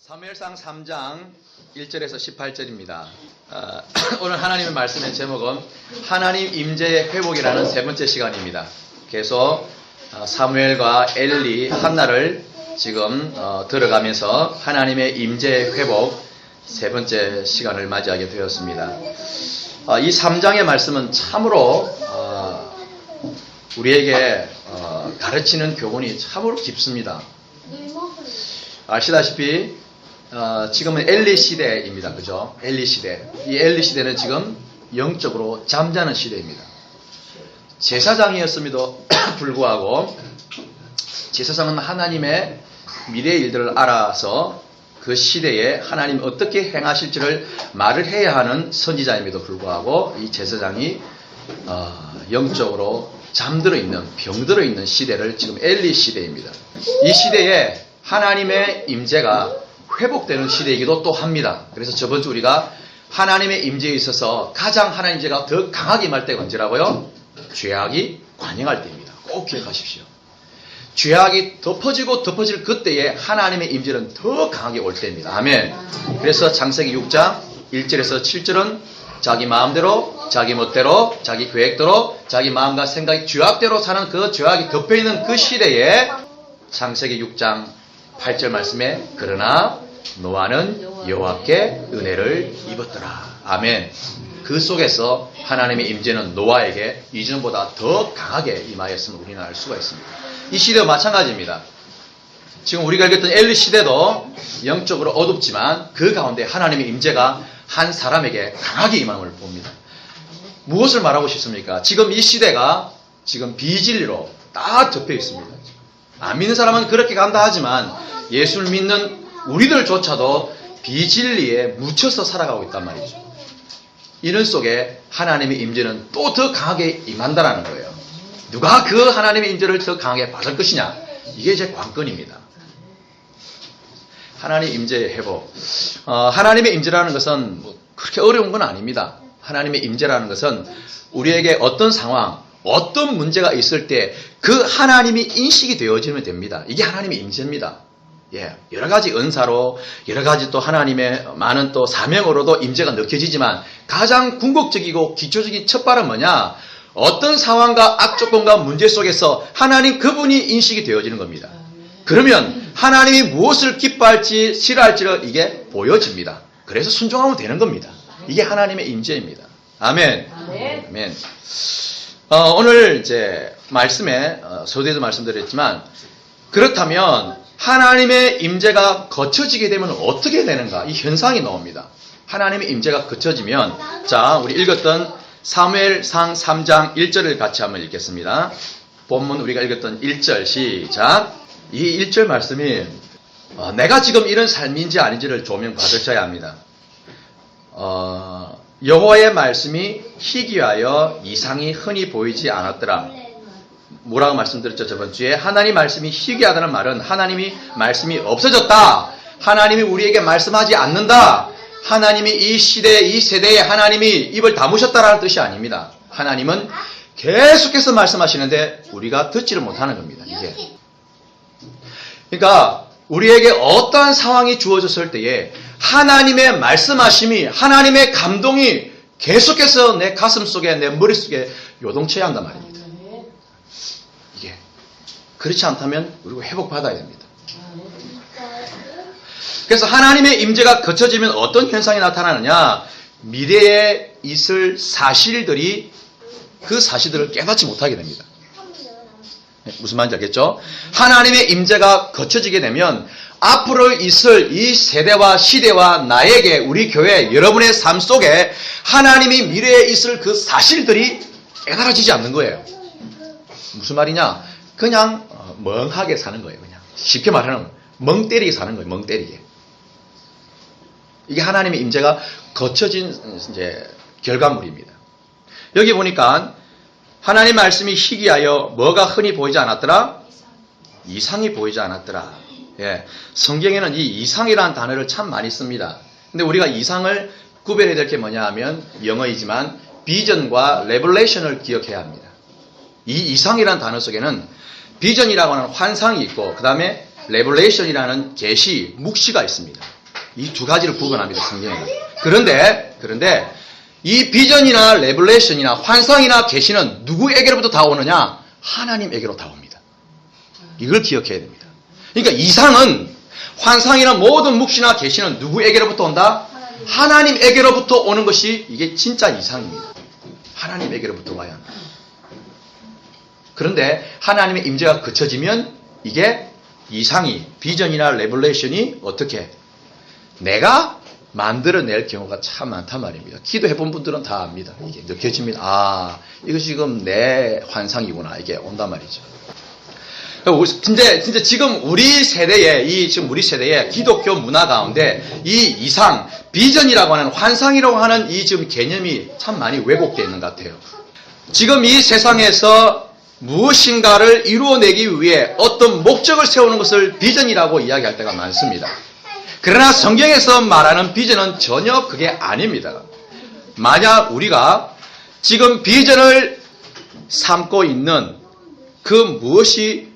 사무엘상 3장 1절에서 18절입니다. 오늘 하나님의 말씀의 제목은 하나님 임재의 회복이라는 세 번째 시간입니다. 계속 사무엘과 엘리, 한나를 지금 들어가면서 하나님의 임재의 회복 세 번째 시간을 맞이하게 되었습니다. 이 3장의 말씀은 참으로 우리에게 가르치는 교훈이 참으로 깊습니다. 아시다시피 지금은 엘리 시대입니다. 그죠? 엘리 시대. 이 엘리 시대는 지금 영적으로 잠자는 시대입니다. 제사장이었음에도 불구하고 제사장은 하나님의 미래의 일들을 알아서 그 시대에 하나님 어떻게 행하실지를 말을 해야 하는 선지자임에도 불구하고 이 제사장이 영적으로 잠들어 있는, 병들어 있는 시대를 지금 엘리 시대입니다. 이 시대에 하나님의 임재가 회복되는 시대이기도 또 합니다. 그래서 저번 주 우리가 하나님의 임재에 있어서 가장 하나님 임재가 더 강하게 임할 때가 언제라고요? 죄악이 관영할 때입니다. 꼭 기억하십시오. 죄악이 덮어지고 덮어질 그때에 하나님의 임재는 더 강하게 올 때입니다. 아멘. 그래서 창세기 6장 1절에서 7절은 자기 마음대로, 자기 멋대로, 자기 계획대로, 자기 마음과 생각이 죄악대로 사는 그 죄악이 덮여있는 그 시대에 창세기 6장 8절 말씀에 그러나 노아는 여호와께 은혜를 입었더라. 아멘. 그 속에서 하나님의 임재는 노아에게 이전보다 더 강하게 임하였음을 우리는 알 수가 있습니다. 이 시대도 마찬가지입니다. 지금 우리가 읽었던 엘리 시대도 영적으로 어둡지만 그 가운데 하나님의 임재가 한 사람에게 강하게 임함을 봅니다. 무엇을 말하고 싶습니까? 지금 이 시대가 지금 비진리로 다 덮여 있습니다. 안 믿는 사람은 그렇게 간다 하지만 예수를 믿는 우리들조차도 비진리에 묻혀서 살아가고 있단 말이죠. 이런 속에 하나님의 임재는 또 더 강하게 임한다는 거예요. 누가 그 하나님의 임재를 더 강하게 받을 것이냐? 이게 제 관건입니다. 하나님의 임재의 회복. 하나님의 임재라는 것은 그렇게 어려운 건 아닙니다. 하나님의 임재라는 것은 우리에게 어떤 상황, 어떤 문제가 있을 때 그 하나님이 인식이 되어지면 됩니다. 이게 하나님의 임재입니다. 여러 가지 은사로, 여러 가지 또 하나님의 많은 또 사명으로도 임재가 느껴지지만 가장 궁극적이고 기초적인 첫발은 뭐냐? 어떤 상황과 악조건과 문제 속에서 하나님 그분이 인식이 되어지는 겁니다. 그러면 하나님이 무엇을 기뻐할지 싫어할지를 이게 보여집니다. 그래서 순종하면 되는 겁니다. 이게 하나님의 임재입니다. 아멘. 아멘. 오늘 이제 말씀에 서두에도 말씀드렸지만 그렇다면 하나님의 임재가 거쳐지게 되면 어떻게 되는가? 이 현상이 나옵니다. 하나님의 임재가 거쳐지면 자, 우리 읽었던 사무엘상 3장 1절을 같이 한번 읽겠습니다. 본문 우리가 읽었던 1절 시작. 이 1절 말씀이 내가 지금 이런 삶인지 아닌지를 조명 받으셔야 합니다. 여호와의 말씀이 희귀하여 이상이 흔히 보이지 않았더라. 뭐라고 말씀드렸죠? 저번 주에 하나님 말씀이 희귀하다는 말은 하나님이 말씀이 없어졌다. 하나님이 우리에게 말씀하지 않는다. 하나님이 이 시대에 이 세대에 하나님이 입을 다무셨다라는 뜻이 아닙니다. 하나님은 계속해서 말씀하시는데 우리가 듣지를 못하는 겁니다. 이게. 그러니까 우리에게 어떠한 상황이 주어졌을 때에 하나님의 말씀하심이 하나님의 감동이 계속해서 내 가슴 속에 내 머릿속에 요동쳐야 한단 말입니다. 이게 그렇지 않다면 우리가 회복받아야 됩니다. 그래서 하나님의 임재가 거쳐지면 어떤 현상이 나타나느냐? 미래에 있을 사실들이 그 사실들을 깨닫지 못하게 됩니다. 무슨 말인지 알겠죠? 하나님의 임재가 거쳐지게 되면 앞으로 있을 이 세대와 시대와 나에게 우리 교회 여러분의 삶 속에 하나님이 미래에 있을 그 사실들이 깨달아지지 않는 거예요. 무슨 말이냐? 그냥 멍하게 사는 거예요. 그냥 쉽게 말하면 멍 때리게 사는 거예요. 멍 때리게. 이게 하나님의 임재가 거쳐진 이제 결과물입니다. 여기 보니까 하나님 말씀이 희귀하여 뭐가 흔히 보이지 않았더라? 이상이 보이지 않았더라. 성경에는 이 이상이라는 단어를 참 많이 씁니다. 근데 우리가 이상을 구별해야 될 게 뭐냐 하면 영어이지만 비전과 레벨레이션을 기억해야 합니다. 이 이상이라는 단어 속에는 비전이라고 하는 환상이 있고 그 다음에 레블레이션이라는 계시, 묵시가 있습니다. 이 두 가지를 구분합니다, 성경에는. 그런데 이 비전이나 레블레이션이나 환상이나 계시는 누구에게로부터 다 오느냐? 하나님에게로 다 옵니다. 이걸 기억해야 됩니다. 그러니까 이상은, 환상이나 모든 묵시나 계시는 누구에게로부터 온다? 하나님에게로부터 오는 것이 이게 진짜 이상입니다. 하나님에게로부터 와야 합니다. 그런데 하나님의 임재가 그쳐지면 이게 이상이, 비전이나 레블레이션이 어떻게 내가 만들어낼 경우가 참 많단 말입니다. 기도해본 분들은 다 압니다. 이게 느껴집니다. 아, 이것이 지금 내 환상이구나. 이게 온단 말이죠. 진짜 지금 우리 세대에, 우리 세대의 기독교 문화 가운데 이 이상, 비전이라고 하는, 환상이라고 하는 이 지금 개념이 참 많이 왜곡되어 있는 것 같아요. 지금 이 세상에서 무엇인가를 이루어내기 위해 어떤 목적을 세우는 것을 비전이라고 이야기할 때가 많습니다. 그러나 성경에서 말하는 비전은 전혀 그게 아닙니다. 만약 우리가 지금 비전을 삼고 있는 그 무엇이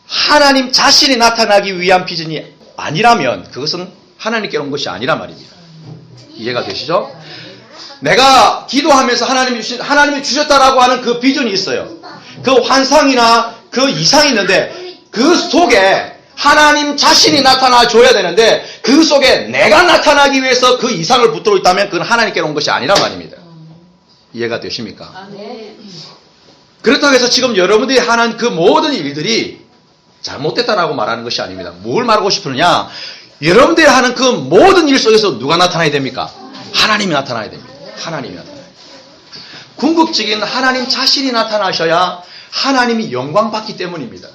하나님 자신이 나타나기 위한 비전이 아니라면 그것은 하나님께 온 것이 아니란 말입니다. 이해가 되시죠? 내가 기도하면서 하나님이 주셨다라고 하는 그 비전이 있어요. 그 환상이나 그 이상이 있는데 그 속에 하나님 자신이 나타나 줘야 되는데 그 속에 내가 나타나기 위해서 그 이상을 붙들고 있다면 그건 하나님께 온 것이 아니란 말입니다. 이해가 되십니까? 그렇다고 해서 지금 여러분들이 하는 그 모든 일들이 잘못됐다라고 말하는 것이 아닙니다. 뭘 말하고 싶으느냐? 여러분들이 하는 그 모든 일 속에서 누가 나타나야 됩니까? 하나님이 나타나야 됩니다. 하나님이 나타나야 됩니다. 궁극적인 하나님 자신이 나타나셔야 하나님이 영광받기 때문입니다.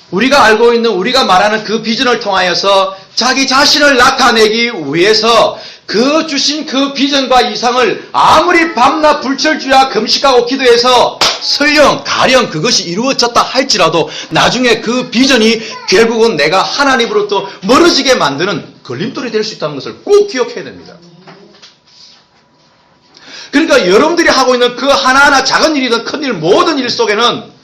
우리가 알고 있는, 우리가 말하는 그 비전을 통하여서 자기 자신을 나타내기 위해서 그 주신 그 비전과 이상을 아무리 밤낮 불철주야 금식하고 기도해서 설령 가령 그것이 이루어졌다 할지라도 나중에 그 비전이 결국은 내가 하나님으로부터 멀어지게 만드는 걸림돌이 될 수 있다는 것을 꼭 기억해야 됩니다. 그러니까 여러분들이 하고 있는 그 하나하나 작은 일이든 큰 일, 모든 일 속에는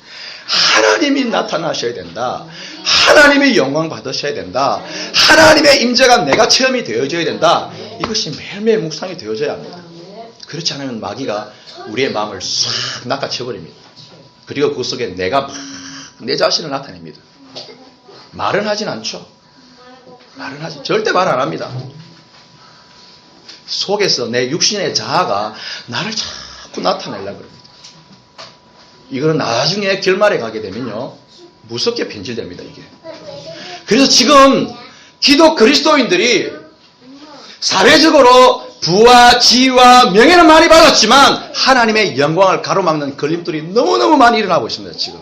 하나님이 나타나셔야 된다. 하나님의 영광 받으셔야 된다. 하나님의 임재가 내가 체험이 되어져야 된다. 이것이 매일매일 묵상이 되어져야 합니다. 그렇지 않으면 마귀가 우리의 마음을 싹 낚아채버립니다. 그리고 그 속에 내가 막 내 자신을 나타냅니다. 말은 하진 않죠. 절대 말 안 합니다. 속에서 내 육신의 자아가 나를 자꾸 나타내려고 합니다. 이거는 나중에 결말에 가게 되면요, 무섭게 변질됩니다, 이게. 그래서 지금 기독 그리스도인들이 사회적으로 부와 지위와 명예는 많이 받았지만 하나님의 영광을 가로막는 걸림돌이 너무너무 많이 일어나고 있습니다, 지금.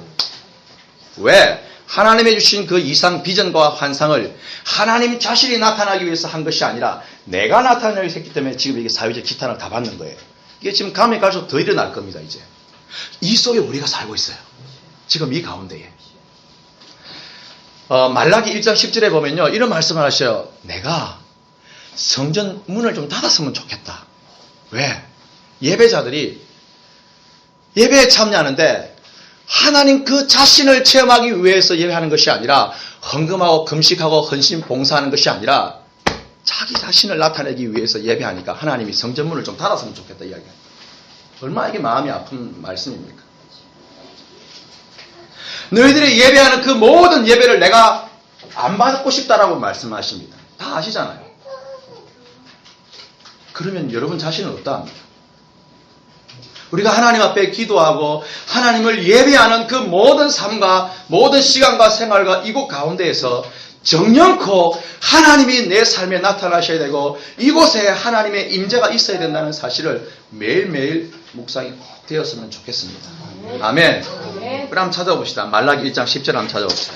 왜? 하나님의 주신 그 이상 비전과 환상을 하나님 자신이 나타나기 위해서 한 것이 아니라 내가 나타나기 위해서 했기 때문에 지금 이게 사회적 지탄을 다 받는 거예요. 이게 지금 가면 갈수록 더 일어날 겁니다, 이제. 이 속에 우리가 살고 있어요. 지금 이 가운데에. 말라기 1장 10절에 보면요, 이런 말씀을 하셔요. 내가 성전 문을 좀 닫았으면 좋겠다. 왜? 예배자들이 예배에 참여하는데 하나님 그 자신을 체험하기 위해서 예배하는 것이 아니라 헌금하고 금식하고 헌신 봉사하는 것이 아니라 자기 자신을 나타내기 위해서 예배하니까 하나님이 성전 문을 좀 닫았으면 좋겠다 이야기합니다. 얼마나 이게 마음이 아픈 말씀입니까? 너희들이 예배하는 그 모든 예배를 내가 안 받고 싶다라고 말씀하십니다. 다 아시잖아요. 그러면 여러분 자신은 어떠합니까? 우리가 하나님 앞에 기도하고 하나님을 예배하는 그 모든 삶과 모든 시간과 생활과 이곳 가운데에서 정령코 하나님이 내 삶에 나타나셔야 되고 이곳에 하나님의 임재가 있어야 된다는 사실을 매일매일 묵상이 꼭 되었으면 좋겠습니다. 아멘. 그럼 한번 찾아봅시다. 말라기 1장 10절 한번 찾아봅시다.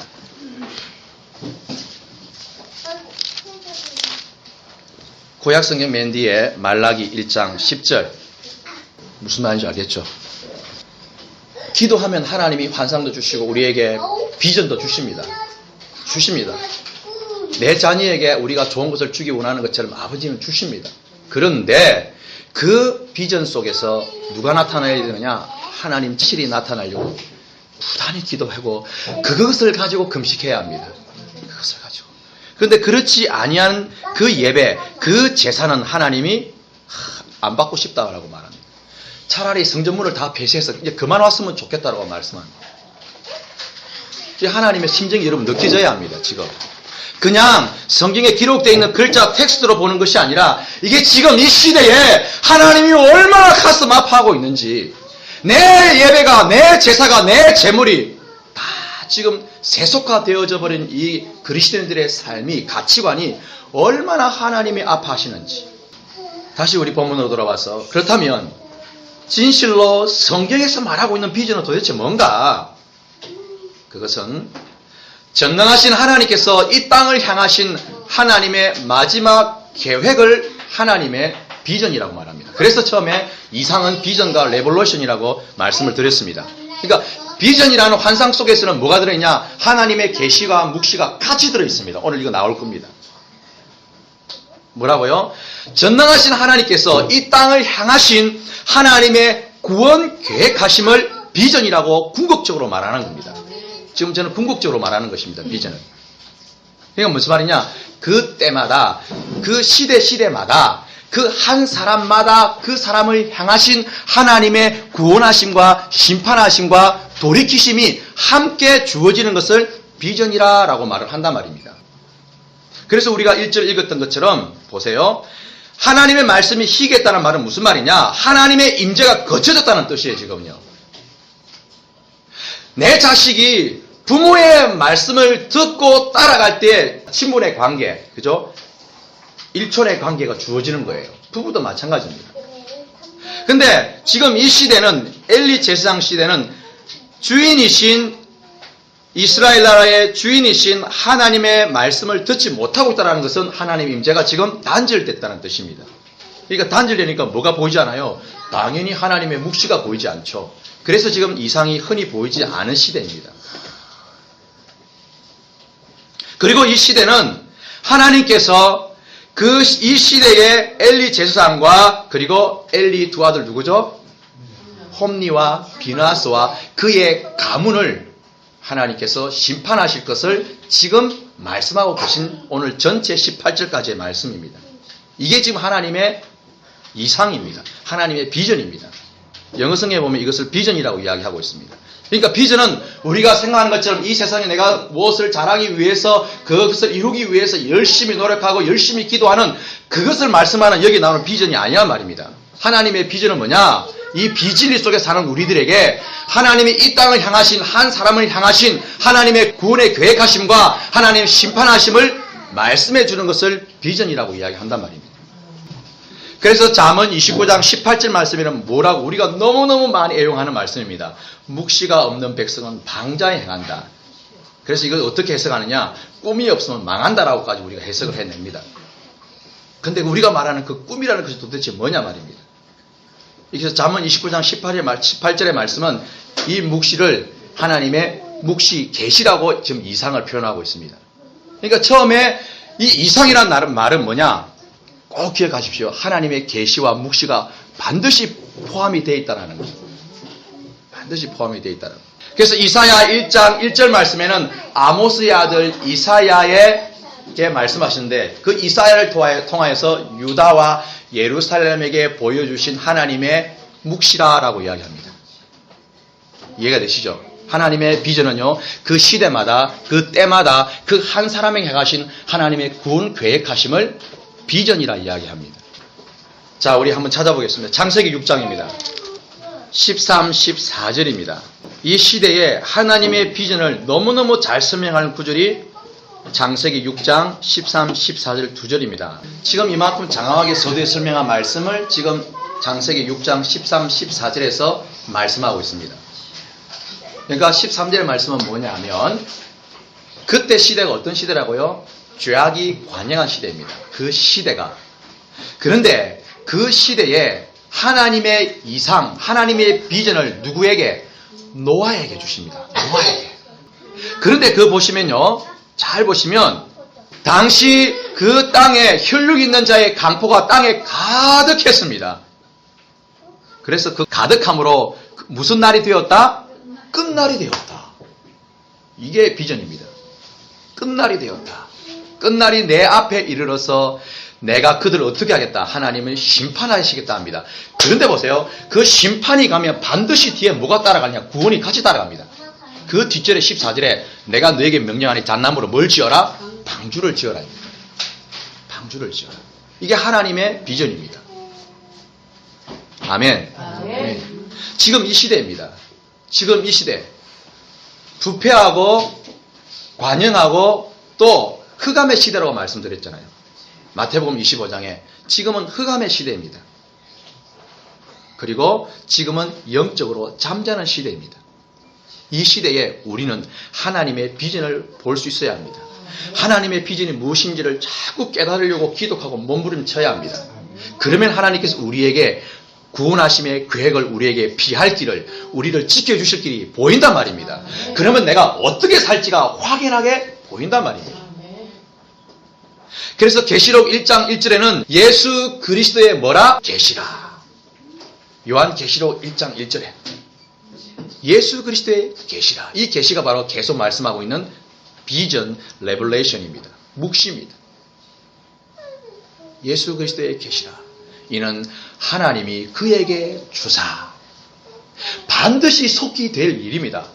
구약성경 맨 뒤에 말라기 1장 10절. 무슨 말인지 알겠죠? 기도하면 하나님이 환상도 주시고 우리에게 비전도 주십니다. 내 자녀에게 우리가 좋은 것을 주기 원하는 것처럼 아버지는 주십니다. 그런데 그 비전 속에서 누가 나타나야 되느냐? 하나님 칠이 나타나려고 부단히 기도하고 그것을 가지고 금식해야 합니다. 그것을 가지고. 그런데 그렇지 아니한 그 예배, 그 제사는 하나님이 안 받고 싶다라고 말합니다. 차라리 성전문을 다 폐쇄해서 이제 그만 왔으면 좋겠다라고 말씀합니다. 하나님의 심정이 여러분 느껴져야 합니다. 지금 그냥 성경에 기록되어 있는 글자 텍스트로 보는 것이 아니라 이게 지금 이 시대에 하나님이 얼마나 가슴 아파하고 있는지, 내 예배가, 내 제사가, 내 재물이 다 지금 세속화되어져 버린 이 그리스도인들의 삶이, 가치관이 얼마나 하나님이 아파하시는지. 다시 우리 본문으로 돌아와서, 그렇다면 진실로 성경에서 말하고 있는 비전은 도대체 뭔가? 그것은 전능하신 하나님께서 이 땅을 향하신 하나님의 마지막 계획을 하나님의 비전이라고 말합니다. 그래서 처음에 이상은 비전과 레볼루션이라고 말씀을 드렸습니다. 그러니까 비전이라는 환상 속에서는 뭐가 들어있냐? 하나님의 계시와 묵시가 같이 들어있습니다. 오늘 이거 나올 겁니다. 뭐라고요? 전능하신 하나님께서 이 땅을 향하신 하나님의 구원 계획하심을 비전이라고 궁극적으로 말하는 겁니다. 지금 저는 궁극적으로 말하는 것입니다. 비전은. 그러니까 무슨 말이냐? 그 때마다, 그 시대마다, 그 한 사람마다 그 사람을 향하신 하나님의 구원하심과 심판하심과 돌이키심이 함께 주어지는 것을 비전이라고 말을 한단 말입니다. 그래서 우리가 1절 읽었던 것처럼 보세요. 하나님의 말씀이 희겠다는 말은 무슨 말이냐? 하나님의 임재가 거쳐졌다는 뜻이에요. 지금요. 내 자식이 부모의 말씀을 듣고 따라갈 때 친분의 관계, 그죠? 일촌의 관계가 주어지는 거예요. 부부도 마찬가지입니다. 근데 지금 이 시대는, 엘리 제사장 시대는 주인이신, 이스라엘 나라의 주인이신 하나님의 말씀을 듣지 못하고 있다는 것은 하나님의 임재가 지금 단절됐다는 뜻입니다. 그러니까 단절되니까 뭐가 보이지 않아요? 당연히 하나님의 묵시가 보이지 않죠. 그래서 지금 이상이 흔히 보이지 않은 시대입니다. 그리고 이 시대는 하나님께서 이 시대의 엘리 제사장과 그리고 엘리 두 아들 누구죠? 홈니와 비나스와 그의 가문을 하나님께서 심판하실 것을 지금 말씀하고 계신 오늘 전체 18절까지의 말씀입니다. 이게 지금 하나님의 이상입니다. 하나님의 비전입니다. 영어성에 보면 이것을 비전이라고 이야기하고 있습니다. 그러니까 비전은 우리가 생각하는 것처럼 이 세상에 내가 무엇을 잘하기 위해서, 그것을 이루기 위해서 열심히 노력하고 열심히 기도하는 그것을 말씀하는 여기 나오는 비전이 아니란 말입니다. 하나님의 비전은 뭐냐? 이 비진리 속에 사는 우리들에게 하나님이 이 땅을 향하신, 한 사람을 향하신 하나님의 구원의 계획하심과 하나님의 심판하심을 말씀해 주는 것을 비전이라고 이야기한단 말입니다. 그래서 잠언 29장 18절 말씀에는 뭐라고, 우리가 너무너무 많이 애용하는 말씀입니다. 묵시가 없는 백성은 방자에 행한다. 그래서 이걸 어떻게 해석하느냐? 꿈이 없으면 망한다라고까지 우리가 해석을 해냅니다. 근데 우리가 말하는 그 꿈이라는 것이 도대체 뭐냐 말입니다. 그래서 잠언 29장 18절의 말씀은 이 묵시를 하나님의 묵시 계시라고 지금 이상을 표현하고 있습니다. 그러니까 처음에 이 이상이라는 말은 뭐냐? 꼭 기억하십시오. 하나님의 계시와 묵시가 반드시 포함이 되어 있다는 거죠. 반드시 포함이 되어 있다는 거죠. 그래서 이사야 1장 1절 말씀에는 아모스의 아들 이사야에게 말씀하시는데, 그 이사야를 통하여서 유다와 예루살렘에게 보여주신 하나님의 묵시라라고 이야기합니다. 이해가 되시죠? 하나님의 비전은요, 그 시대마다, 그 때마다 그 한 사람에게 행하신 하나님의 구원 계획하심을 비전이라 이야기합니다. 자, 우리 한번 찾아보겠습니다. 창세기 6장입니다. 13, 14절입니다. 이 시대에 하나님의 비전을 너무너무 잘 설명하는 구절이 창세기 6장 13, 14절 두 절입니다. 지금 이만큼 장황하게 서두에 설명한 말씀을 지금 창세기 6장 13, 14절에서 말씀하고 있습니다. 그러니까 13절의 말씀은 뭐냐 하면, 그때 시대가 어떤 시대라고요? 죄악이 관영한 시대입니다. 그 시대가. 그런데 그 시대에 하나님의 이상, 하나님의 비전을 누구에게? 노아에게 주십니다. 노아에게. 그런데 그거 보시면요, 잘 보시면 당시 그 땅에 혈육 있는 자의 강포가 땅에 가득했습니다. 그래서 그 가득함으로 무슨 날이 되었다? 끝날이 되었다. 이게 비전입니다. 끝날이 되었다. 끝날이 내 앞에 이르러서 내가 그들을 어떻게 하겠다? 하나님은 심판하시겠다 합니다. 그런데 보세요. 그 심판이 가면 반드시 뒤에 뭐가 따라가냐? 구원이 같이 따라갑니다. 그 뒷절에 14절에 내가 너에게 명령하니 잣나무로 뭘 지어라? 방주를 지어라. 방주를 지어라. 이게 하나님의 비전입니다. 아멘. 아멘. 지금 이 시대입니다. 지금 이 시대. 부패하고 관영하고 또 흑암의 시대라고 말씀드렸잖아요. 마태복음 25장에 지금은 흑암의 시대입니다. 그리고 지금은 영적으로 잠자는 시대입니다. 이 시대에 우리는 하나님의 비전을 볼 수 있어야 합니다. 하나님의 비전이 무엇인지를 자꾸 깨달으려고 기도하고 몸부림쳐야 합니다. 그러면 하나님께서 우리에게 구원하심의 계획을 우리에게 피할 길을, 우리를 지켜주실 길이 보인단 말입니다. 그러면 내가 어떻게 살지가 확연하게 보인단 말입니다. 그래서 계시록 1장 1절에는 예수 그리스도의 뭐라? 계시라. 요한 계시록 1장 1절에 예수 그리스도의 계시라. 이 계시가 바로 계속 말씀하고 있는 비전 레벨레이션입니다. 묵시입니다. 예수 그리스도의 계시라. 이는 하나님이 그에게 주사 반드시 속히 될 일입니다.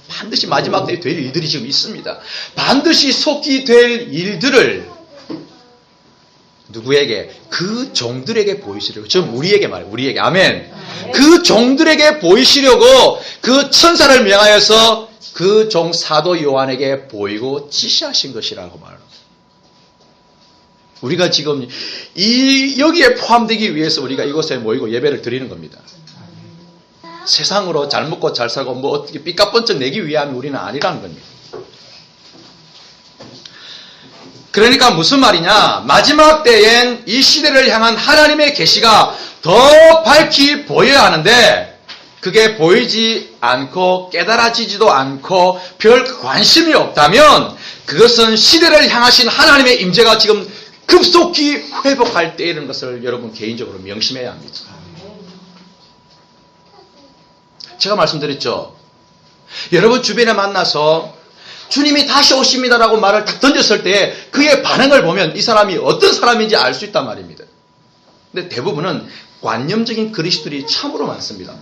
반드시 마지막 때에 될 일들이 지금 있습니다. 반드시 속히 될 일들을 누구에게? 그 종들에게 보이시려고. 지금 우리에게 말해요. 우리에게. 아멘. 그 종들에게 보이시려고 그 천사를 명하여서 그 종 사도 요한에게 보이고 지시하신 것이라고 말합니다. 우리가 지금 여기에 포함되기 위해서 우리가 이곳에 모이고 예배를 드리는 겁니다. 세상으로 잘 먹고 잘 살고 뭐 어떻게 삐까뻔쩍 내기 위함이 우리는 아니라는 겁니다. 그러니까 무슨 말이냐? 마지막 때엔 이 시대를 향한 하나님의 계시가 더 밝히 보여야 하는데 그게 보이지 않고 깨달아지지도 않고 별 관심이 없다면 그것은 시대를 향하신 하나님의 임재가 지금 급속히 회복할 때이라는 것을 여러분 개인적으로 명심해야 합니다. 제가 말씀드렸죠. 여러분 주변에 만나서 주님이 다시 오십니다라고 말을 딱 던졌을 때 그의 반응을 보면 이 사람이 어떤 사람인지 알 수 있단 말입니다. 근데 대부분은 관념적인 그리스도들이 참으로 많습니다.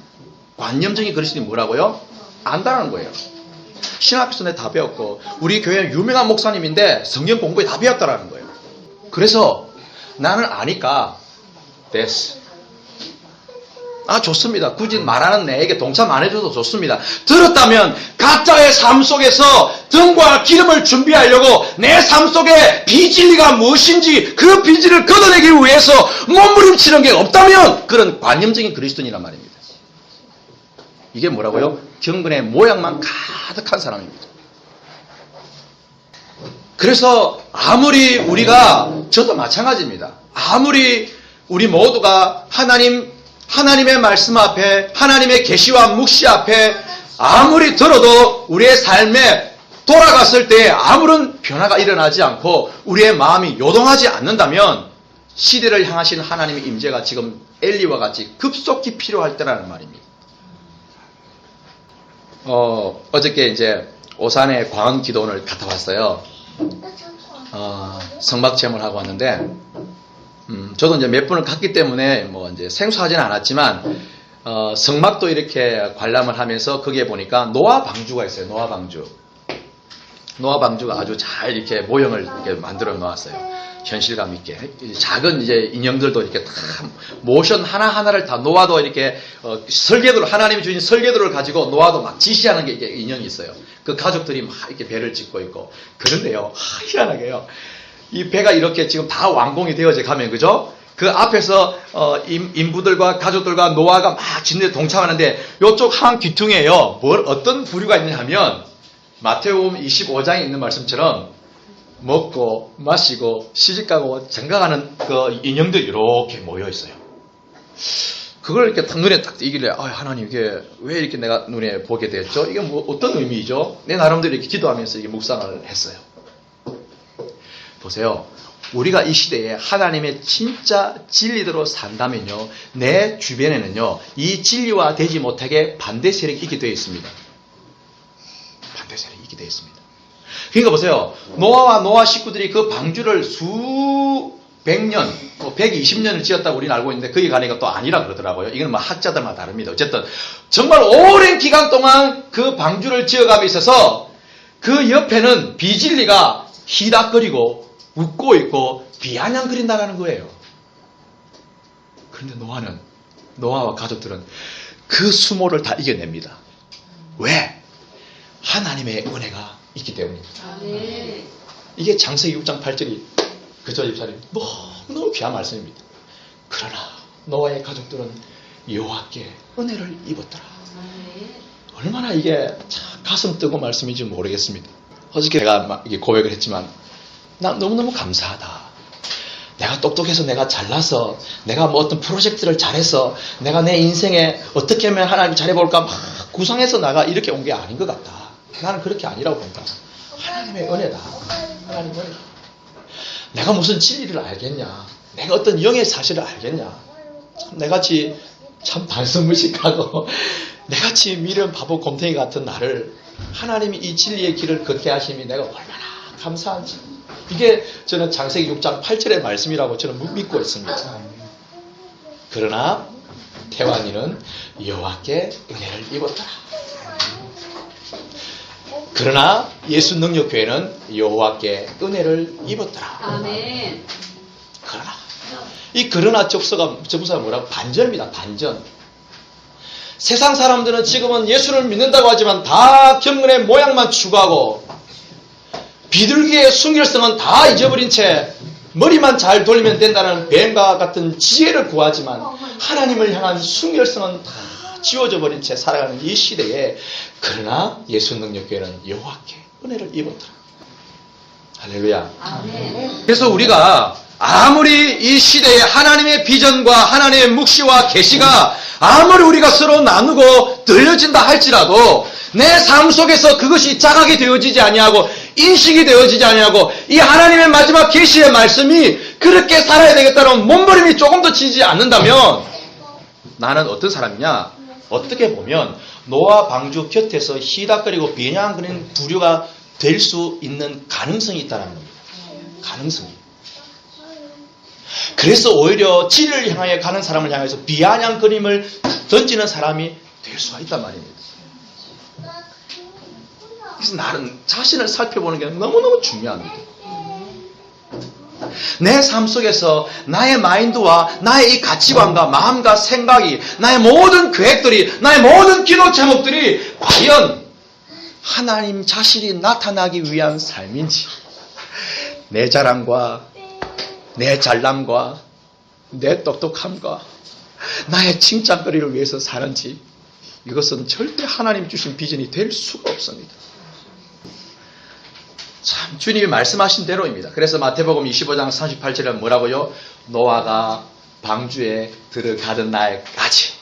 관념적인 그리스도들이 뭐라고요? 안다라는 거예요. 신학교에서 내가 다 배웠고 우리 교회 유명한 목사님인데 성경 공부에 다 배웠다라는 거예요. 그래서 나는 아니까 됐어. 아 좋습니다. 굳이 말하는 내에게 동참 안 해줘도 좋습니다. 들었다면 각자의 삶 속에서 등과 기름을 준비하려고 내 삶 속에 비진리가 무엇인지 그 비진리를 걷어내기 위해서 몸부림치는 게 없다면 그런 관념적인 그리스도인이란 말입니다. 이게 뭐라고요? 경건의 모양만 가득한 사람입니다. 그래서 아무리 우리가 저도 마찬가지입니다. 아무리 우리 모두가 하나님의 말씀 앞에 하나님의 계시와 묵시 앞에 아무리 들어도 우리의 삶에 돌아갔을 때 아무런 변화가 일어나지 않고 우리의 마음이 요동하지 않는다면 시대를 향하신 하나님의 임재가 지금 엘리와 같이 급속히 필요할 때라는 말입니다. 어저께 이제 오산의 광원기도원을 갔다 왔어요. 성막 체험을 하고 왔는데 저도 이제 몇 번을 갔기 때문에 뭐 이제 생소하지는 않았지만 성막도 이렇게 관람을 하면서 거기에 보니까 노아 방주가 있어요. 노아 방주가 아주 잘 이렇게 모형을 이렇게 만들어 놓았어요. 현실감 있게 작은 이제 인형들도 이렇게 다 모션 하나 하나를 다 노아도 이렇게 설계도로 하나님이 주신 설계도를 가지고 노아도 막 지시하는 게 이게 인형이 있어요. 그 가족들이 막 이렇게 배를 짓고 있고 그런데요 희한하게요. 이 배가 이렇게 지금 다 완공이 되어져 가면 그죠? 그 앞에서 인부들과 가족들과 노아가 막 짓는데 동참하는데 이쪽 한 귀퉁이에요. 어떤 부류가 있냐 하면 마태복음 25장에 있는 말씀처럼 먹고 마시고 시집가고 장가가는 그 인형들이 이렇게 모여 있어요. 그걸 이렇게 딱 눈에 딱 띄길래 하나님 이게 왜 이렇게 내가 눈에 보게 됐죠? 이게 뭐 어떤 의미죠? 내 나름대로 이렇게 기도하면서 이게 묵상을 했어요. 보세요. 우리가 이 시대에 하나님의 진짜 진리대로 산다면요. 내 주변에는요. 이 진리와 되지 못하게 반대 세력이 있게 되어 있습니다. 있게 되어 있습니다. 그러니까 보세요. 노아와 노아 식구들이 그 방주를 수백 년, 120년을 지었다고 우리는 알고 있는데 거기 가니까 또 아니라 그러더라고요. 이건 뭐 학자들마다 다릅니다. 어쨌든 정말 오랜 기간 동안 그 방주를 지어감에 있어서 그 옆에는 비진리가 희닥거리고 웃고 있고 비아냥거린다는 거예요. 그런데 노아와 가족들은 그 수모를 다 이겨냅니다. 왜? 하나님의 은혜가 있기 때문입니다. 이게 창세기 6장 8절이 그죠, 집사님? 너무 귀한 말씀입니다. 그러나 노아의 가족들은 여호와께 은혜를 입었더라. 얼마나 이게 가슴 뜨고 말씀인지 모르겠습니다. 어저께 제가 이게 고백을 했지만 난 너무너무 감사하다. 내가 똑똑해서 내가 잘나서 내가 뭐 어떤 프로젝트를 잘해서 내가 내 인생에 어떻게 하면 하나님 잘해볼까 막 구상해서 나가 이렇게 온 게 아닌 것 같다. 나는 그렇게 아니라고 본다. 하나님의 은혜다. 하나님의 은혜다. 내가 무슨 진리를 알겠냐. 내가 어떤 영의 사실을 알겠냐. 참 내같이 참 반성무식하고 내같이 미련 바보 곰탱이 같은 나를 하나님이 이 진리의 길을 걷게 하심이 내가 얼마나 감사한지. 이게 저는 창세기 6장 8절의 말씀이라고 저는 믿고 있습니다. 그러나 태완이는 여호와께 은혜를 입었더라. 그러나 예수 능력교회는 여호와께 은혜를 입었더라. 아멘. 그러나 이 그러나 접수가 뭐라고? 반전입니다. 반전. 세상 사람들은 지금은 예수를 믿는다고 하지만 다 경건의 모양만 추구하고 비둘기의 순결성은 다 잊어버린 채 머리만 잘 돌리면 된다는 뱀과 같은 지혜를 구하지만 하나님을 향한 순결성은 다 지워져 버린 채 살아가는 이 시대에 그러나 예수 능력교회는 여호와께 은혜를 입었더라. 할렐루야. 아멘. 그래서 우리가 아무리 이 시대에 하나님의 비전과 하나님의 묵시와 계시가 아무리 우리가 서로 나누고 들려진다 할지라도 내 삶 속에서 그것이 자각이 되어지지 아니하고 인식이 되어지지 아니하고 이 하나님의 마지막 계시의 말씀이 그렇게 살아야 되겠다는 몸부림이 조금 더 치지 않는다면 나는 어떤 사람이냐? 어떻게 보면 노아 방주 곁에서 희닥거리고 비아냥거리는 부류가 될 수 있는 가능성이 있다는 겁니다. 가능성이. 그래서 오히려 진리를 향해 가는 사람을 향해서 비아냥거림을 던지는 사람이 될 수가 있단 말입니다. 그래서 나는 자신을 살펴보는 게 너무너무 중요합니다. 내 삶 속에서 나의 마인드와 나의 이 가치관과 마음과 생각이 나의 모든 계획들이 나의 모든 기도 제목들이 과연 하나님 자신이 나타나기 위한 삶인지 내 자랑과 내 잘남과 내 똑똑함과 나의 칭찬거리를 위해서 사는지 이것은 절대 하나님 주신 비전이 될 수가 없습니다. 참 주님이 말씀하신 대로입니다. 그래서 마태복음 25장 38절에 뭐라고요? 노아가 방주에 들어가던 날까지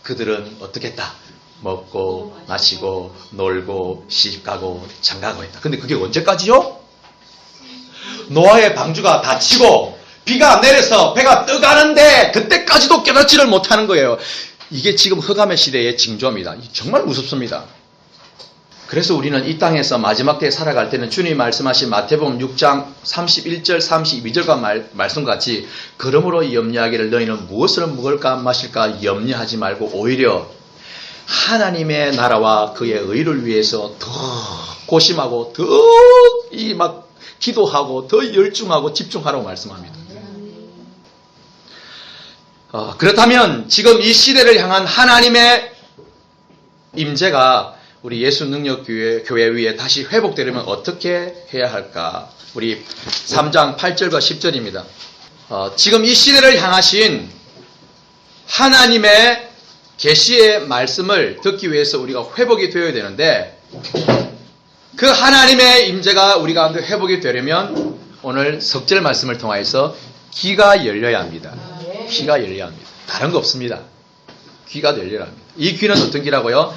그들은 어떻게 했다? 먹고 마시고 놀고 시집가고 장가고 했다. 근데 그게 언제까지요? 노아의 방주가 닫히고 비가 내려서 배가 떠가는데 그때까지도 깨닫지를 못하는 거예요. 이게 지금 흑암의 시대의 징조입니다. 정말 무섭습니다. 그래서 우리는 이 땅에서 마지막 때에 살아갈 때는 주님이 말씀하신 마태복음 6장 31절 32절과 말씀같이 그러므로 염려하기를 너희는 무엇을 먹을까 마실까 염려하지 말고 오히려 하나님의 나라와 그의 의를 위해서 더 고심하고 더 막 기도하고 더 열중하고 집중하라고 말씀합니다. 그렇다면 지금 이 시대를 향한 하나님의 임재가 우리 예수 능력교회 위에 다시 회복되려면 어떻게 해야 할까? 우리 3장 8절과 10절입니다. 지금 이 시대를 향하신 하나님의 계시의 말씀을 듣기 위해서 우리가 회복이 되어야 되는데 그 하나님의 임재가 우리 가운데 회복이 되려면 오늘 석절 말씀을 통해서 귀가 열려야 합니다. 귀가 열려야 합니다. 다른 거 없습니다. 귀가 열려야 합니다. 이 귀는 어떤 귀라고요?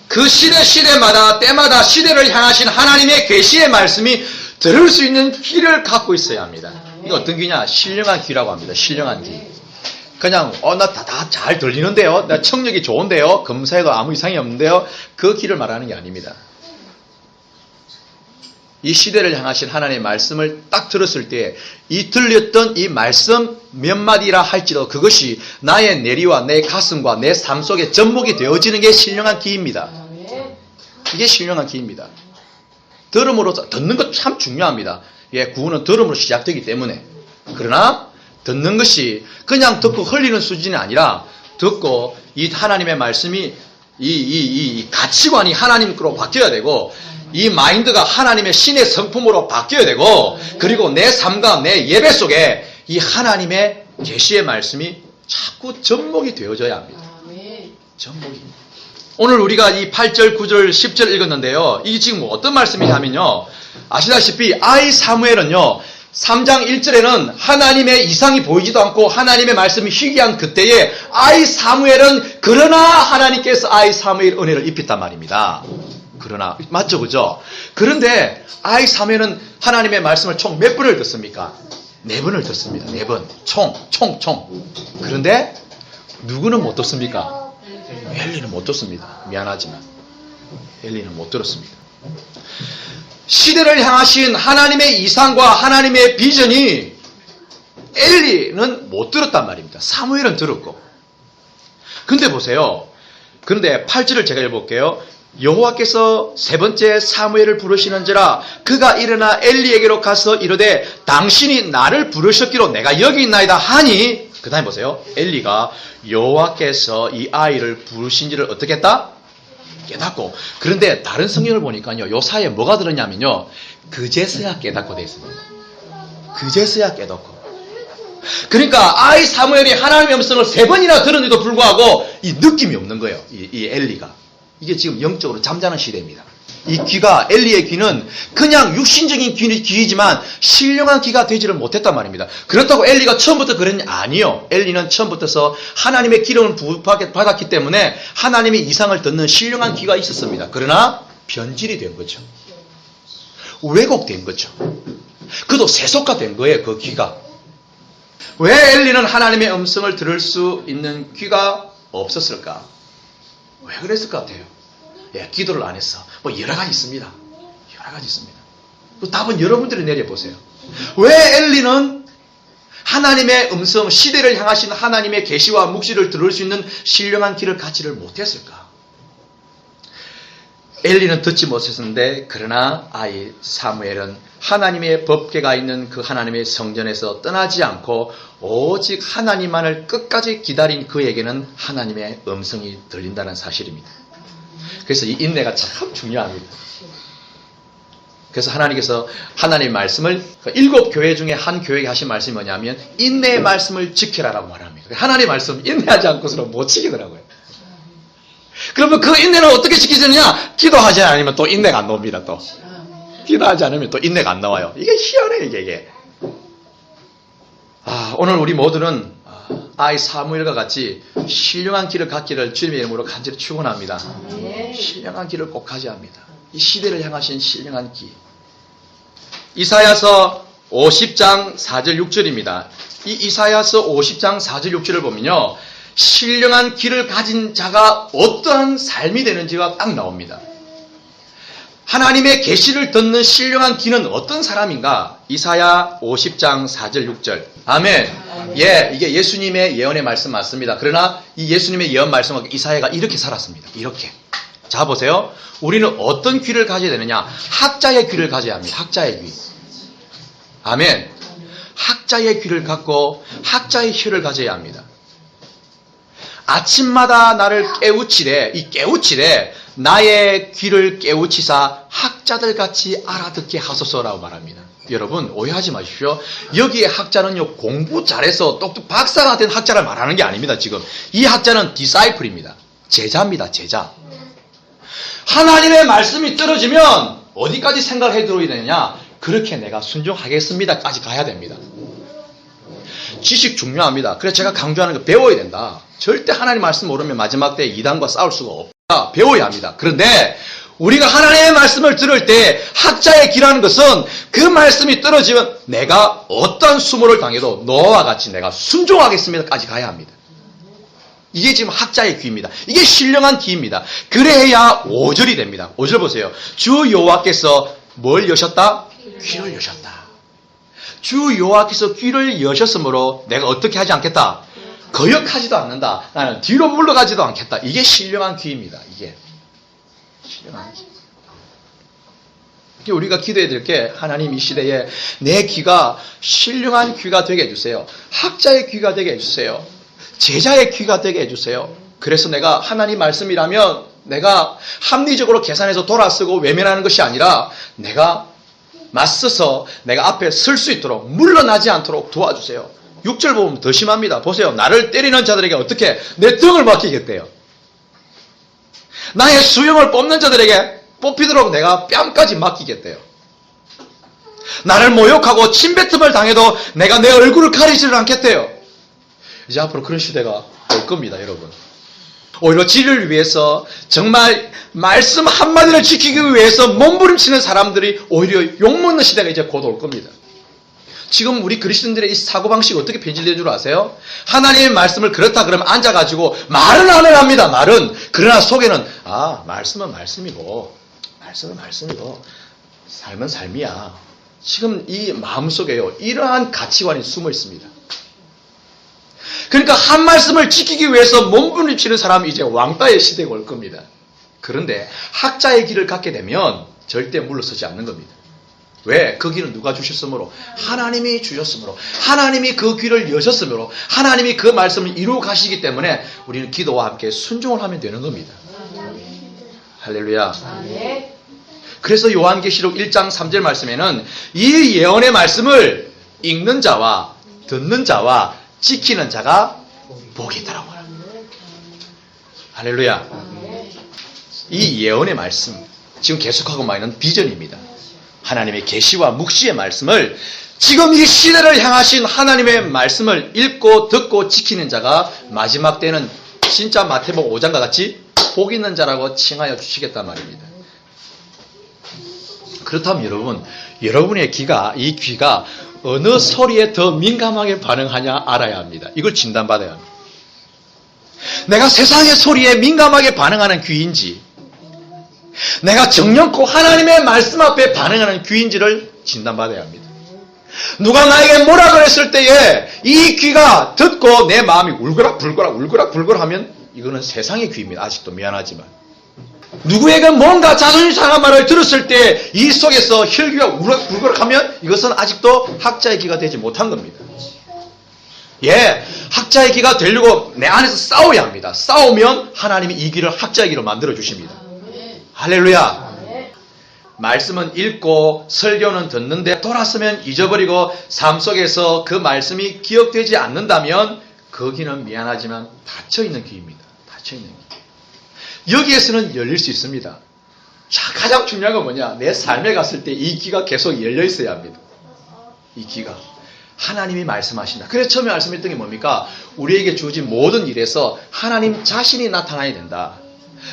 그 시대마다 때마다 시대를 향하신 하나님의 계시의 말씀이 들을 수 있는 귀를 갖고 있어야 합니다. 이거 어떤 귀냐? 신령한 귀라고 합니다. 신령한 귀. 그냥 나 다 잘 들리는데요. 나 청력이 좋은데요. 검사해도 아무 이상이 없는데요. 그 귀를 말하는 게 아닙니다. 이 시대를 향하신 하나님의 말씀을 딱 들었을 때 이 들렸던 이 말씀 몇 마디라 할지라도 그것이 나의 내리와 내 가슴과 내 삶 속에 접목이 되어지는 게 신령한 기입니다. 이게 신령한 기입니다. 들음으로써 듣는 것 참 중요합니다. 예, 구원은 들음으로 시작되기 때문에. 그러나 듣는 것이 그냥 듣고 흘리는 수준이 아니라 듣고 이 하나님의 말씀이 이 가치관이 하나님으로 바뀌어야 되고 이 마인드가 하나님의 신의 성품으로 바뀌어야 되고 그리고 내 삶과 내 예배 속에 이 하나님의 계시의 말씀이 자꾸 접목이 되어져야 합니다. 접목이. 오늘 우리가 이 8절, 9절, 10절 읽었는데요. 이게 지금 어떤 말씀이냐면요. 아시다시피 아이 사무엘은요. 3장 1절에는 하나님의 이상이 보이지도 않고 하나님의 말씀이 희귀한 그때에 아이 사무엘은 그러나 하나님께서 아이 사무엘 은혜를 입혔단 말입니다. 그러나 맞죠, 그죠? 그런데 아이 사무엘은 하나님의 말씀을 총 몇 번을 듣습니까? 4번을 듣습니다. 4번. 총. 그런데 누구는 못 듣습니까? 엘리는 못 듣습니다. 미안하지만 엘리는 못 들었습니다. 시대를 향하신 하나님의 이상과 하나님의 비전이 엘리는 못 들었단 말입니다. 사무엘은 들었고. 근데 보세요. 그런데 8절을 제가 읽어볼게요. 여호와께서 세 번째 사무엘을 부르시는지라 그가 일어나 엘리에게로 가서 이르되 당신이 나를 부르셨기로 내가 여기 있나이다 하니 그 다음에 보세요. 엘리가 여호와께서 이 아이를 부르신지를 어떻게 했다? 깨닫고. 그런데 다른 성경을 보니까요. 요 사이에 뭐가 들었냐면요. 그제서야 깨닫고 되어 있습니다. 그제서야 깨닫고. 그러니까 아이 사무엘이 하나님의 음성을 3번이나 들었는데도 불구하고 이 느낌이 없는 거예요. 이 엘리가. 이게 지금 영적으로 잠자는 시대입니다. 이 귀가 엘리의 귀는 그냥 육신적인 귀이지만 신령한 귀가 되지를 못했단 말입니다. 그렇다고 엘리가 처음부터 그랬냐? 아니요. 엘리는 처음부터서 하나님의 기름을 받았기 때문에 하나님의 이상을 듣는 신령한 귀가 있었습니다. 그러나 변질이 된 거죠. 왜곡된 거죠. 그도 세속화된 거예요. 그 귀가. 왜 엘리는 하나님의 음성을 들을 수 있는 귀가 없었을까? 왜 그랬을 것 같아요? 예, 기도를 안 했어. 뭐 여러 가지 있습니다. 여러 가지 있습니다. 그 답은 여러분들이 내려보세요. 왜 엘리는 하나님의 음성, 시대를 향하신 하나님의 계시와 묵시를 들을 수 있는 신령한 귀를 갖지를 못했을까? 엘리는 듣지 못했는데 그러나 아이 사무엘은 하나님의 법궤가 있는 그 하나님의 성전에서 떠나지 않고 오직 하나님만을 끝까지 기다린 그에게는 하나님의 음성이 들린다는 사실입니다. 그래서 이 인내가 참 중요합니다. 그래서 하나님께서 하나님의 말씀을 7교회 중에 한 교회에 하신 말씀이 뭐냐면 인내의 말씀을 지키라라고 말합니다. 하나님의 말씀 인내하지 않고서는 못 지키더라고요. 그러면 그 인내는 어떻게 지키느냐? 기도하지 않으면 또 인내가 안 나옵니다. 또 기도하지 않으면 또 인내가 안 나와요. 이게 희한해요. 이게. 오늘 우리 모두는 아이 사무엘과 같이 신령한 길을 갖기를 주님의 이름으로 간절히 축원합니다. 신령한 길을 꼭 가져야 합니다. 이 시대를 향하신 신령한 길. 이사야서 50장 4절 6절입니다. 이 이사야서 50장 4절 6절을 보면요. 신령한 길을 가진 자가 어떠한 삶이 되는지가 딱 나옵니다. 하나님의 계시를 듣는 신령한 귀는 어떤 사람인가? 이사야 50장 4절 6절. 아멘. 예, 이게 예수님의 예언의 말씀 맞습니다. 그러나 이 예수님의 예언 말씀은 이사야가 이렇게 살았습니다. 이렇게. 자 보세요. 우리는 어떤 귀를 가져야 되느냐? 학자의 귀를 가져야 합니다. 학자의 귀. 아멘. 학자의 귀를 갖고 학자의 혀를 가져야 합니다. 아침마다 나를 깨우치되 이 깨우치되 나의 귀를 깨우치사 학자들 같이 알아듣게 하소서라고 말합니다. 여러분 오해하지 마십시오. 여기에 학자는요 공부 잘해서 똑똑 박사가 된 학자를 말하는 게 아닙니다. 지금 이 학자는 디사이플입니다. 제자입니다. 제자. 하나님의 말씀이 떨어지면 어디까지 생각을 해들어야 되느냐? 그렇게 내가 순종하겠습니다까지 가야 됩니다. 지식 중요합니다. 그래서 제가 강조하는 거 배워야 된다. 절대 하나님 말씀 모르면 마지막 때 이단과 싸울 수가 없다. 배워야 합니다. 그런데 우리가 하나님의 말씀을 들을 때 학자의 길하는 것은 그 말씀이 떨어지면 내가 어떤 수모를 당해도 너와 같이 내가 순종하겠습니다까지 가야 합니다. 이게 지금 학자의 귀입니다. 이게 신령한 귀입니다. 그래야 5절이 됩니다. 5절 보세요. 주 여호와께서 뭘 여셨다? 귀를 여셨다. 주 여호와께서 귀를 여셨으므로 내가 어떻게 하지 않겠다? 거역하지도 않는다. 나는 뒤로 물러가지도 않겠다. 이게 신령한 귀입니다. 이게 신령한 귀. 우리가 기도해야 될 게 하나님 이 시대에 내 귀가 신령한 귀가 되게 해주세요. 학자의 귀가 되게 해주세요. 제자의 귀가 되게 해주세요. 그래서 내가 하나님 말씀이라면 내가 합리적으로 계산해서 돌아쓰고 외면하는 것이 아니라 내가 맞서서 내가 앞에 설 수 있도록 물러나지 않도록 도와주세요. 6절 보면 더 심합니다. 보세요. 나를 때리는 자들에게 어떻게 내 등을 맡기겠대요. 나의 수염을 뽑는 자들에게 뽑히도록 내가 뺨까지 맡기겠대요. 나를 모욕하고 침뱉음을 당해도 내가 내 얼굴을 가리지를 않겠대요. 이제 앞으로 그런 시대가 올 겁니다, 여러분. 오히려 진리를 위해서 정말 말씀 한마디를 지키기 위해서 몸부림치는 사람들이 오히려 욕먹는 시대가 이제 곧 올 겁니다. 지금 우리 그리스도인들의 이 사고방식이 어떻게 변질된 줄 아세요? 하나님의 말씀을 그렇다 그러면 앉아가지고 말은 안 해랍니다. 말은. 그러나 속에는 말씀은 말씀이고 말씀은 말씀이고 삶은 삶이야. 지금 이 마음속에요. 이러한 가치관이 숨어 있습니다. 그러니까 한 말씀을 지키기 위해서 몸부림치는 사람이 이제 왕따의 시대가 올 겁니다. 그런데 학자의 길을 갖게 되면 절대 물러서지 않는 겁니다. 왜? 그 길은 누가 주셨으므로? 하나님이 주셨으므로. 하나님이 그 길을 여셨으므로. 하나님이 그 말씀을 이루어 가시기 때문에 우리는 기도와 함께 순종을 하면 되는 겁니다. 할렐루야. 그래서 요한계시록 1장 3절 말씀에는 이 예언의 말씀을 읽는 자와 듣는 자와 지키는 자가 복이 있다라고 합니다. 할렐루야. 이 예언의 말씀, 지금 계속하고 있는 비전입니다. 하나님의 계시와 묵시의 말씀을 지금 이 시대를 향하신 하나님의 말씀을 읽고 듣고 지키는 자가 마지막 때는 진짜 마태복음 5장과 같이 복 있는 자라고 칭하여 주시겠단 말입니다. 그렇다면 여러분, 여러분의 이 귀가 어느 소리에 더 민감하게 반응하냐 알아야 합니다. 이걸 진단받아야 합니다. 내가 세상의 소리에 민감하게 반응하는 귀인지, 내가 정령코 하나님의 말씀 앞에 반응하는 귀인지를 진단받아야 합니다. 누가 나에게 뭐라 그랬을 때에 이 귀가 듣고 내 마음이 울거락 하면 이거는 세상의 귀입니다. 아직도 미안하지만. 누구에게 뭔가 자존심 상한 말을 들었을 때 이 속에서 혈기가 울거락 하면 이것은 아직도 학자의 귀가 되지 못한 겁니다. 학자의 귀가 되려고 내 안에서 싸워야 합니다. 싸우면 하나님이 이 귀를 학자의 귀로 만들어 주십니다. 할렐루야. 말씀은 읽고 설교는 듣는데 돌아서면 잊어버리고 삶 속에서 그 말씀이 기억되지 않는다면 그 귀는 미안하지만 닫혀있는 귀입니다. 닫혀있는 귀. 여기에서는 열릴 수 있습니다. 자, 가장 중요한 건 뭐냐? 내 삶에 갔을 때 이 귀가 계속 열려 있어야 합니다. 이 귀가. 하나님이 말씀하신다. 그래서 처음에 말씀했던 게 뭡니까? 우리에게 주어진 모든 일에서 하나님 자신이 나타나야 된다.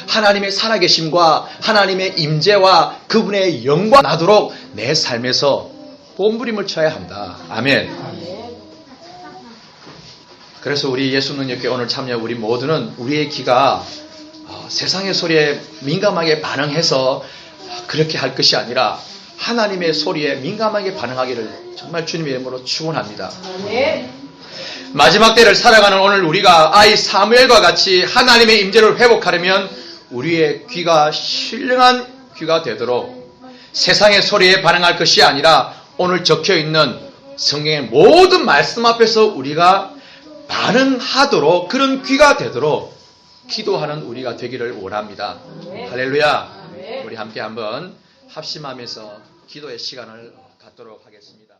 하나님의 살아계심과 하나님의 임재와 그분의 영광 나도록 내 삶에서 몸부림을 쳐야 한다. 아멘. 그래서 우리 예수 능력교회 오늘 참여 우리 모두는 우리의 귀가 세상의 소리에 민감하게 반응해서 그렇게 할 것이 아니라 하나님의 소리에 민감하게 반응하기를 정말 주님의 이름으로 축원합니다. 마지막 때를 살아가는 오늘 우리가 아이 사무엘과 같이 하나님의 임재를 회복하려면 우리의 귀가 신령한 귀가 되도록 세상의 소리에 반응할 것이 아니라 오늘 적혀있는 성경의 모든 말씀 앞에서 우리가 반응하도록 그런 귀가 되도록 기도하는 우리가 되기를 원합니다. 할렐루야. 우리 함께 한번 합심하면서 기도의 시간을 갖도록 하겠습니다.